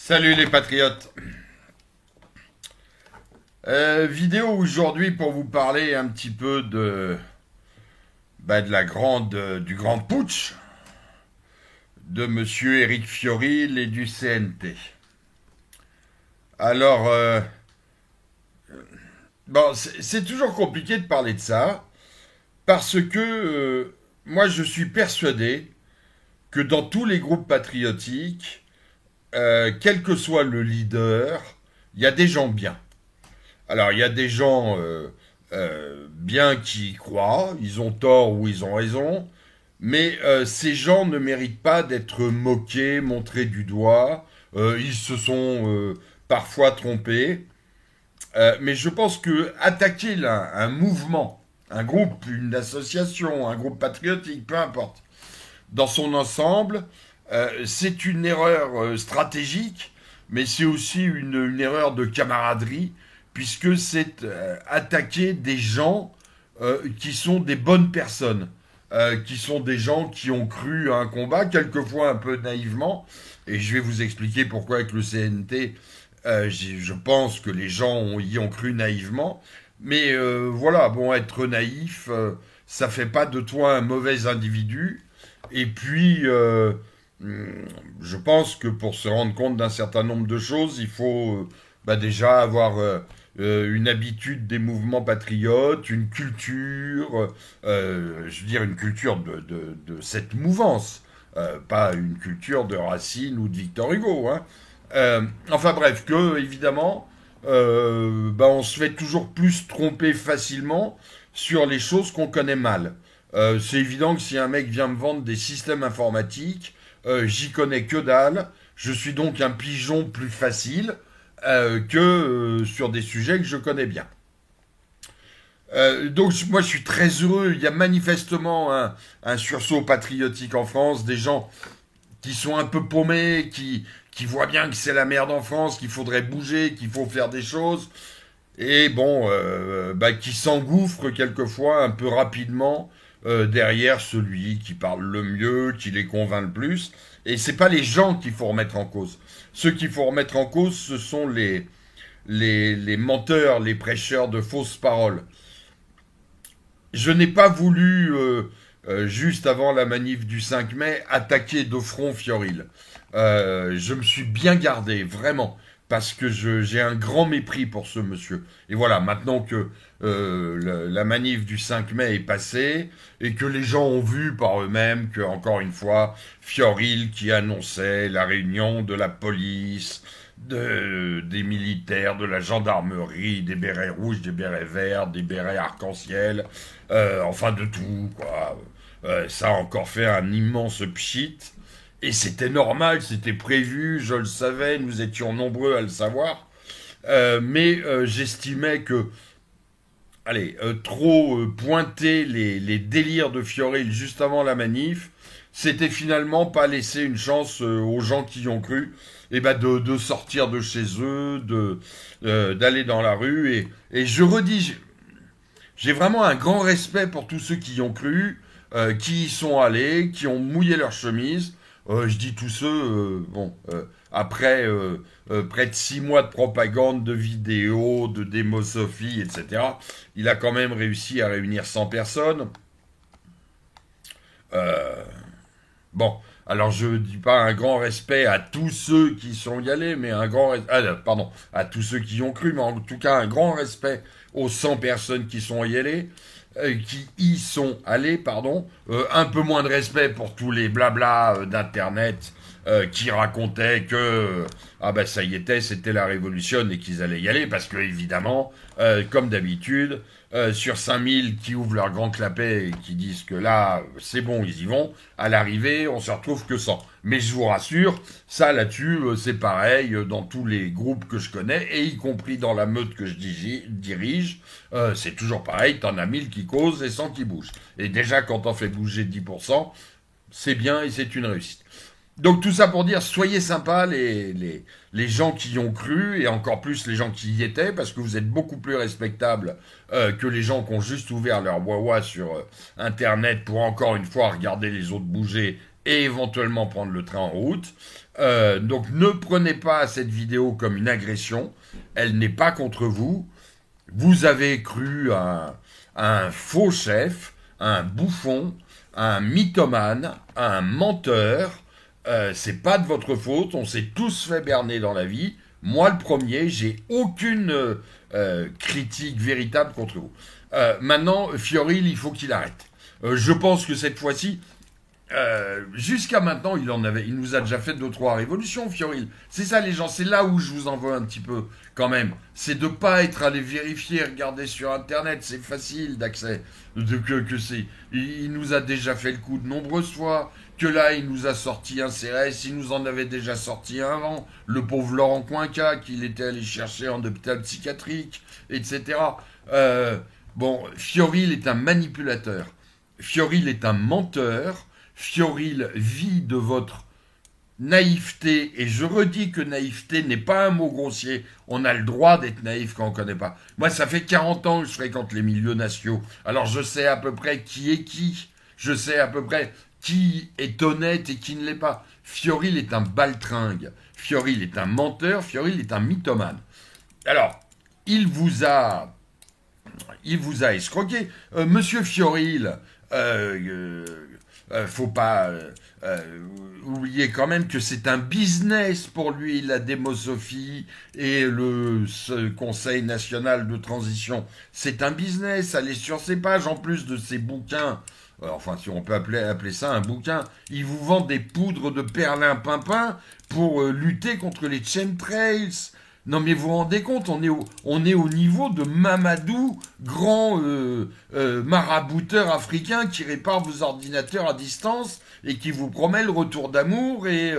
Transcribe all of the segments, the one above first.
Salut les patriotes. Vidéo aujourd'hui pour vous parler un petit peu du grand putsch de Monsieur Éric Fiorile et du CNT. Alors, c'est toujours compliqué de parler de ça parce que moi je suis persuadé que dans tous les groupes patriotiques, quel que soit le leader, il y a des gens bien. Alors, il y a des gens bien qui y croient, ils ont tort ou ils ont raison, mais ces gens ne méritent pas d'être moqués, montrés du doigt, ils se sont parfois trompés, mais je pense que attaquer un mouvement, un groupe, une association, un groupe patriotique, peu importe, dans son ensemble, c'est une erreur stratégique, mais c'est aussi une erreur de camaraderie, puisque c'est attaquer des gens qui sont des bonnes personnes, qui sont des gens qui ont cru à un combat, quelquefois un peu naïvement, et je vais vous expliquer pourquoi avec le CNT, je pense que les gens y ont cru naïvement, mais voilà, bon, être naïf, ça fait pas de toi un mauvais individu, et puis je pense que pour se rendre compte d'un certain nombre de choses, il faut déjà avoir une habitude des mouvements patriotes, une culture, je veux dire une culture de cette mouvance, pas une culture de Racine ou de Victor Hugo. Hein. Enfin bref, que évidemment, on se fait toujours plus tromper facilement sur les choses qu'on connaît mal. C'est évident que si un mec vient me vendre des systèmes informatiques, j'y connais que dalle. Je suis donc un pigeon plus facile que sur des sujets que je connais bien. Donc moi je suis très heureux. Il y a manifestement un sursaut patriotique en France, des gens qui sont un peu paumés, qui voient bien que c'est la merde en France, qu'il faudrait bouger, qu'il faut faire des choses, et bon, qui s'engouffrent quelquefois un peu rapidement derrière celui qui parle le mieux, qui les convainc le plus. Et c'est pas les gens qu'il faut remettre en cause. Ceux qu'il faut remettre en cause, ce sont les menteurs, les prêcheurs de fausses paroles. Je n'ai pas voulu, juste avant la manif du 5 mai, attaquer de front Fiorile. Je me suis bien gardé, vraiment, parce que j'ai un grand mépris pour ce monsieur. Et voilà, maintenant que la manif du 5 mai est passée, et que les gens ont vu par eux-mêmes que, encore une fois, Fiorile qui annonçait la réunion de la police, des militaires, de la gendarmerie, des bérets rouges, des bérets verts, des bérets arc-en-ciel, enfin de tout, quoi. Ça a encore fait un immense pchit. Et c'était normal, c'était prévu, je le savais, nous étions nombreux à le savoir. Mais j'estimais que, trop pointer les délires de Fiorile juste avant la manif, c'était finalement pas laisser une chance aux gens qui y ont cru, de sortir de chez eux, d'aller dans la rue. Et je redis, j'ai vraiment un grand respect pour tous ceux qui y ont cru, qui y sont allés, qui ont mouillé leur chemise. Je dis tous ceux, après près de 6 mois de propagande, de vidéos, de démosophie, etc., il a quand même réussi à réunir 100 personnes. Euh, Bon, alors je dis pas un grand respect à tous ceux qui sont y allés, mais à tous ceux qui y ont cru, mais en tout cas un grand respect aux 100 personnes qui sont y allées, qui y sont allés, pardon. Un peu moins de respect pour tous les blabla d'internet qui racontaient que ça y était, c'était la révolution et qu'ils allaient y aller, parce que évidemment, comme d'habitude, sur 5000 qui ouvrent leur grand clapet et qui disent que là, c'est bon, ils y vont, à l'arrivée, on se retrouve que 100. Mais je vous rassure, ça là-dessus, c'est pareil dans tous les groupes que je connais, et y compris dans la meute que je dirige, c'est toujours pareil, t'en as 1000 qui causent et 100 qui bougent. Et déjà, quand on fait bouger 10%, c'est bien et c'est une réussite. Donc tout ça pour dire, soyez sympas les gens qui y ont cru, et encore plus les gens qui y étaient, parce que vous êtes beaucoup plus respectables que les gens qui ont juste ouvert leur wawa sur Internet pour encore une fois regarder les autres bouger et éventuellement prendre le train en route. Donc ne prenez pas cette vidéo comme une agression, elle n'est pas contre vous. Vous avez cru à un faux chef, à un bouffon, à un mythomane, à un menteur. C'est pas de votre faute, on s'est tous fait berner dans la vie. Moi le premier, j'ai aucune critique véritable contre vous. Maintenant, Fioril, il faut qu'il arrête. Je pense que cette fois-ci, jusqu'à maintenant, il nous a déjà fait 2-3 révolutions, Fioril. C'est ça, les gens, c'est là où je vous en veux un petit peu, quand même. C'est de pas être allé vérifier, regarder sur Internet, c'est facile d'accès. Il nous a déjà fait le coup de nombreuses fois, que là, il nous a sorti un CRS, il nous en avait déjà sorti un avant, le pauvre Laurent Coinca, qu'il était allé chercher en hôpital psychiatrique, etc. Bon, Fioril est un manipulateur. Fioril est un menteur. Fioril vit de votre naïveté, et je redis que naïveté n'est pas un mot grossier, on a le droit d'être naïf quand on ne connaît pas. Moi, ça fait 40 ans que je fréquente les milieux nationaux, alors je sais à peu près qui est qui, je sais à peu près qui est honnête et qui ne l'est pas. Fioril est un baltringue, Fioril est un menteur, Fioril est un mythomane. Alors, il vous a escroqué. Monsieur Fioril, faut pas oublier quand même que c'est un business pour lui, la démosophie et ce Conseil national de transition. C'est un business, allez sur ses pages, en plus de ses bouquins, enfin si on peut appeler ça un bouquin, il vous vend des poudres de perlimpinpin pour lutter contre les chemtrails. Non mais vous vous rendez compte, on est au niveau de Mamadou, grand marabouteur africain qui répare vos ordinateurs à distance et qui vous promet le retour d'amour et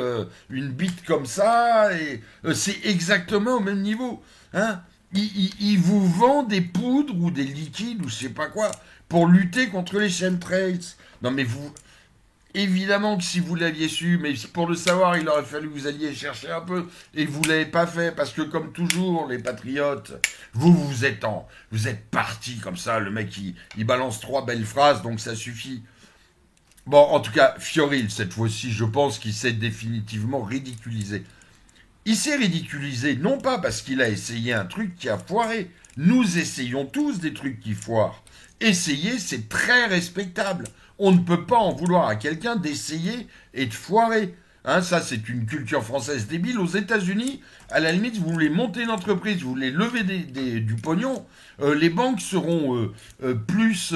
une bite comme ça. Et c'est exactement au même niveau. Hein, il vous vend des poudres ou des liquides ou je sais pas quoi pour lutter contre les chemtrails. Non mais vous... Évidemment que si vous l'aviez su, mais pour le savoir, il aurait fallu que vous alliez chercher un peu, et vous l'avez pas fait, parce que comme toujours, les patriotes, vous êtes partis comme ça, le mec il balance 3 belles phrases, donc ça suffit. Bon, en tout cas, Fioril, cette fois-ci, je pense qu'il s'est définitivement ridiculisé. Il s'est ridiculisé, non pas parce qu'il a essayé un truc qui a foiré. Nous essayons tous des trucs qui foirent. Essayer, c'est très respectable. On ne peut pas en vouloir à quelqu'un d'essayer et de foirer. Hein, ça, c'est une culture française débile. Aux États-Unis, à la limite, vous voulez monter une entreprise, vous voulez lever du pognon, les banques seront plus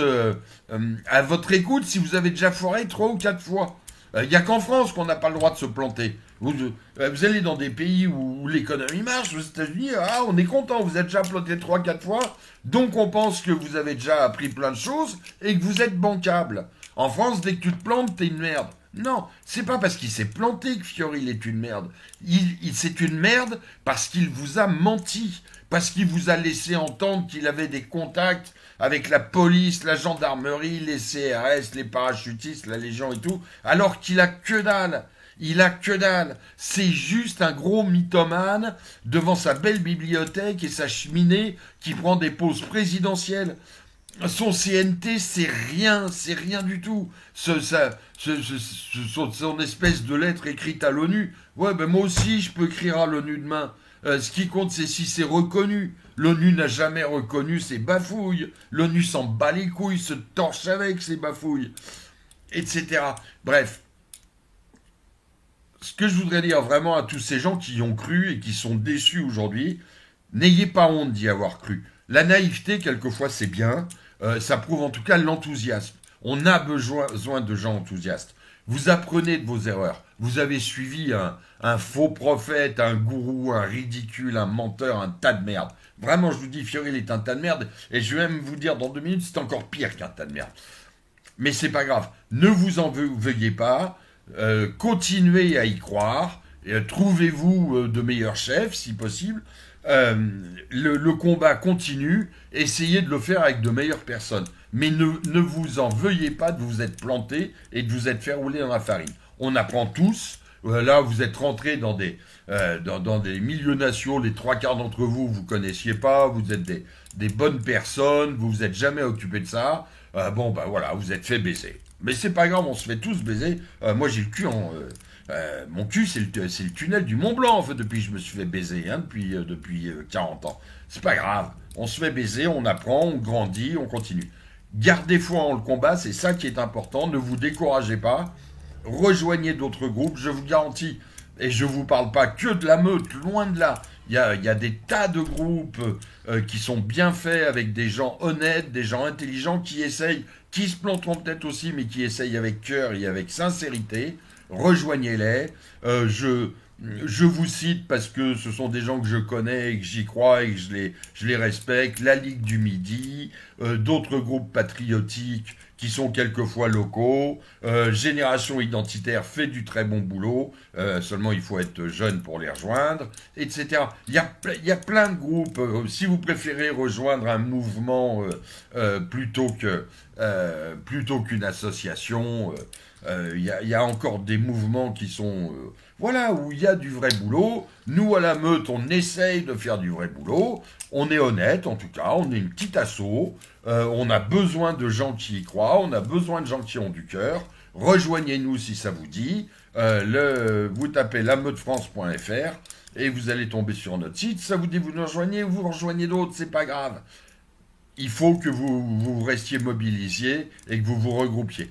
à votre écoute si vous avez déjà foiré 3 ou 4 fois. Il n'y a qu'en France qu'on n'a pas le droit de se planter. Vous allez dans des pays où l'économie marche, aux États-Unis, on est content, vous êtes déjà planté 3-4 fois, donc on pense que vous avez déjà appris plein de choses et que vous êtes bancable. En France, dès que tu te plantes, t'es une merde. Non, c'est pas parce qu'il s'est planté que Fioril est une merde. C'est une merde parce qu'il vous a menti, parce qu'il vous a laissé entendre qu'il avait des contacts avec la police, la gendarmerie, les CRS, les parachutistes, la Légion et tout, alors qu'il a que dalle. Il a que dalle. C'est juste un gros mythomane devant sa belle bibliothèque et sa cheminée qui prend des pauses présidentielles. Son CNT, c'est rien du tout. Son espèce de lettre écrite à l'ONU. Ouais, ben moi aussi, je peux écrire à l'ONU demain. Ce qui compte, c'est si c'est reconnu. L'ONU n'a jamais reconnu ses bafouilles. L'ONU s'en bat les couilles, se torche avec ses bafouilles, etc. Bref. Ce que je voudrais dire vraiment à tous ces gens qui y ont cru et qui sont déçus aujourd'hui, n'ayez pas honte d'y avoir cru. La naïveté, quelquefois, c'est bien. Ça prouve en tout cas l'enthousiasme. On a besoin de gens enthousiastes. Vous apprenez de vos erreurs. Vous avez suivi un faux prophète, un gourou, un ridicule, un menteur, un tas de merde. Vraiment, je vous dis, Fioril est un tas de merde. Et je vais même vous dire, dans 2 minutes, c'est encore pire qu'un tas de merde. Mais c'est pas grave. Ne vous en veuillez pas. Continuez à y croire. Trouvez-vous de meilleurs chefs, si possible. Le combat continue, essayez de le faire avec de meilleures personnes. Mais ne vous en veuillez pas de vous être planté et de vous être fait rouler dans la farine. On apprend tous. Là, vous êtes rentrés dans des milieux nationaux, les 3/4 d'entre vous, vous connaissiez pas, vous êtes des bonnes personnes, vous vous êtes jamais occupé de ça. Bon, ben voilà, vous êtes fait baiser. Mais c'est pas grave, on se fait tous baiser. Moi, j'ai le cul en... mon cul, c'est le tunnel du Mont Blanc, en fait, depuis que je me suis fait baiser, hein, depuis 40 ans. C'est pas grave. On se fait baiser, on apprend, on grandit, on continue. Gardez foi en le combat, c'est ça qui est important. Ne vous découragez pas. Rejoignez d'autres groupes, je vous garantis. Et je vous parle pas que de la meute, loin de là. Il y a des tas de groupes qui sont bien faits avec des gens honnêtes, des gens intelligents qui essayent, qui se planteront peut-être aussi, mais qui essayent avec cœur et avec sincérité. Rejoignez-les. Je vous cite parce que ce sont des gens que je connais et que j'y crois et que je les respecte. La Ligue du Midi, d'autres groupes patriotiques qui sont quelquefois locaux. Génération Identitaire fait du très bon boulot. Seulement, il faut être jeune pour les rejoindre, etc. Il y a plein de groupes. Si vous préférez rejoindre un mouvement plutôt qu'une association, il y a encore des mouvements qui sont... voilà, où il y a du vrai boulot. Nous, à la meute, on essaye de faire du vrai boulot. On est honnête, en tout cas. On est une petite asso. On a besoin de gens qui y croient. On a besoin de gens qui ont du cœur. Rejoignez-nous si ça vous dit. Vous tapez lameutefrance.fr et vous allez tomber sur notre site. Ça vous dit, vous nous rejoignez, vous rejoignez d'autres, c'est pas grave. Il faut que vous restiez mobilisiez et que vous vous regroupiez.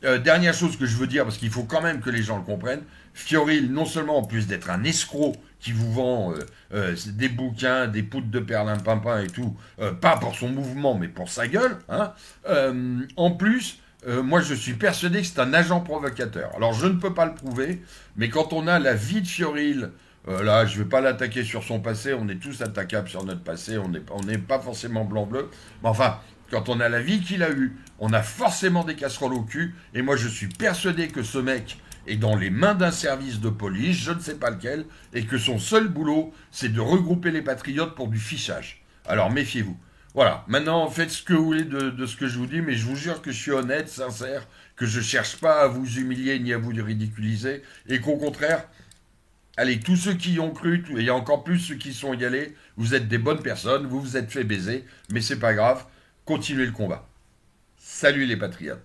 Dernière chose que je veux dire, parce qu'il faut quand même que les gens le comprennent, Fioril, non seulement en plus d'être un escroc qui vous vend des bouquins, des poudres de perlimpinpin et tout, pas pour son mouvement, mais pour sa gueule, hein, en plus, moi je suis persuadé que c'est un agent provocateur. Alors je ne peux pas le prouver, mais quand on a la vie de Fioril, là je ne vais pas l'attaquer sur son passé, on est tous attaquables sur notre passé, on n'est pas forcément blanc-bleu, mais enfin... Quand on a la vie qu'il a eue, on a forcément des casseroles au cul. Et moi, je suis persuadé que ce mec est dans les mains d'un service de police, je ne sais pas lequel, et que son seul boulot, c'est de regrouper les patriotes pour du fichage. Alors, méfiez-vous. Voilà, maintenant, faites ce que vous voulez de ce que je vous dis, mais je vous jure que je suis honnête, sincère, que je ne cherche pas à vous humilier ni à vous ridiculiser, et qu'au contraire... Allez, tous ceux qui y ont cru, et il y a encore plus ceux qui sont y allés, vous êtes des bonnes personnes, vous vous êtes fait baiser, mais c'est pas grave. Continuez le combat. Salut les patriotes.